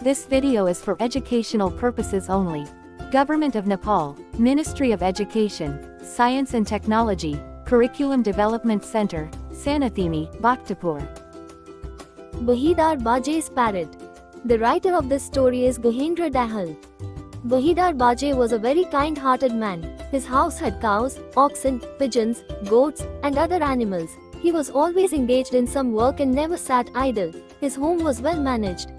This video is for educational purposes only. Government of Nepal, Ministry of Education, Science and Technology, Curriculum Development Center, Sanathimi, Bhaktapur. Bahidar Baje's Parrot. The writer of this story is Guhendra Dahal. Bahidar Baje was a very kind-hearted man. His house had cows, oxen, pigeons, goats, and other animals. He was always engaged in some work and never sat idle. His home was well managed.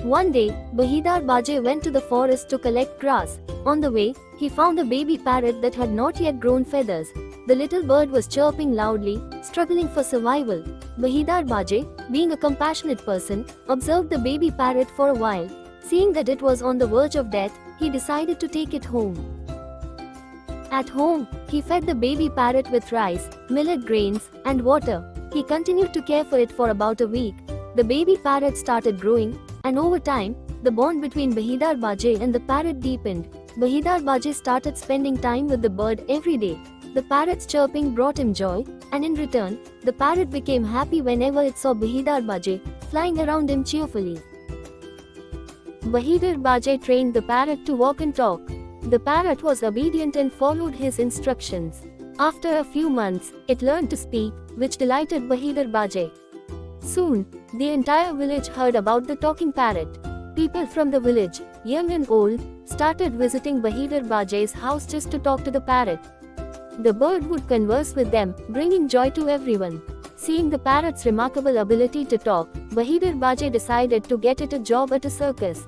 One day, Bahidar Baje went to the forest to collect grass. On the way, he found a baby parrot that had not yet grown feathers. The little bird was chirping loudly, struggling for survival. Bahidar Baje, being a compassionate person, observed the baby parrot for a while. Seeing that it was on the verge of death, he decided to take it home. At home, he fed the baby parrot with rice, millet grains, and water. He continued to care for it for about a week. The baby parrot started growing, and over time, the bond between Bahidar Baje and the parrot deepened. Bahidar Baje started spending time with the bird every day. The parrot's chirping brought him joy, and in return, the parrot became happy whenever it saw Bahidar Baje flying around him cheerfully. Bahidar Baje trained the parrot to walk and talk. The parrot was obedient and followed his instructions. After a few months, it learned to speak, which delighted Bahidar Baje. Soon, the entire village heard about the talking parrot. People from the village, young and old, started visiting Bahidar Baje's house just to talk to the parrot. The bird would converse with them, bringing joy to everyone. Seeing the parrot's remarkable ability to talk, Bahidar Baje decided to get it a job at a circus.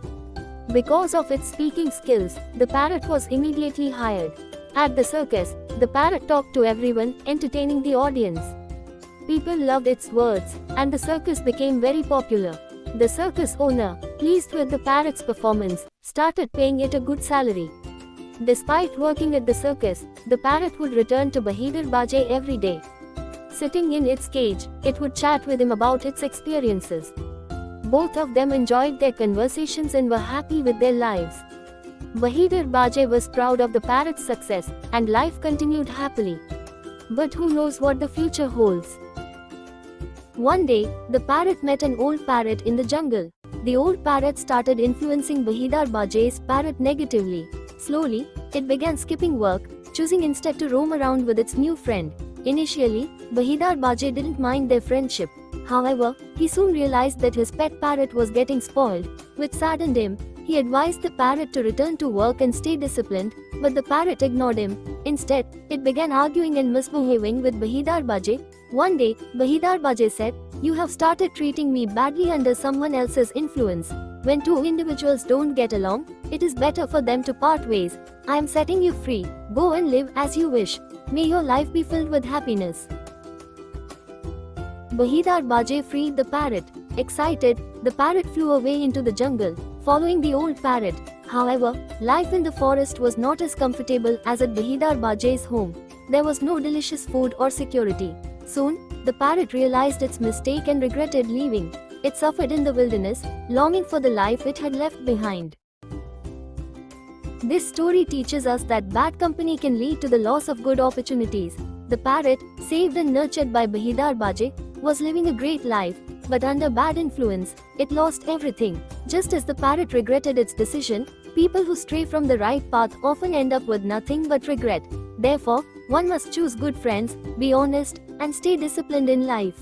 Because of its speaking skills, the parrot was immediately hired. At the circus, the parrot talked to everyone, entertaining the audience. People loved its words, and the circus became very popular. The circus owner, pleased with the parrot's performance, started paying it a good salary. Despite working at the circus, the parrot would return to Bahidar Baje every day. Sitting in its cage, it would chat with him about its experiences. Both of them enjoyed their conversations and were happy with their lives. Bahidar Baje was proud of the parrot's success, and life continued happily. But who knows what the future holds? One day, the parrot met an old parrot in the jungle. The old parrot started influencing Bahidar Baje's parrot negatively. Slowly, it began skipping work, choosing instead to roam around with its new friend. Initially, Bahidar Baje didn't mind their friendship. However, he soon realized that his pet parrot was getting spoiled, which saddened him. He advised the parrot to return to work and stay disciplined, but the parrot ignored him. Instead, it began arguing and misbehaving with Bahidar Baje. One day, Bahidar Baje said, "You have started treating me badly under someone else's influence. When two individuals don't get along, it is better for them to part ways. I am setting you free. Go and live as you wish. May your life be filled with happiness." Bahidar Baje freed the parrot. Excited, the parrot flew away into the jungle, following the old parrot. However, life in the forest was not as comfortable as at Bahidar Baje's home. There was no delicious food or security. Soon, the parrot realized its mistake and regretted leaving. It suffered in the wilderness, longing for the life it had left behind. This story teaches us that bad company can lead to the loss of good opportunities. The parrot, saved and nurtured by Bahidar Baje, was living a great life, but under bad influence, it lost everything. Just as the parrot regretted its decision, people who stray from the right path often end up with nothing but regret. Therefore, one must choose good friends, be honest, and stay disciplined in life.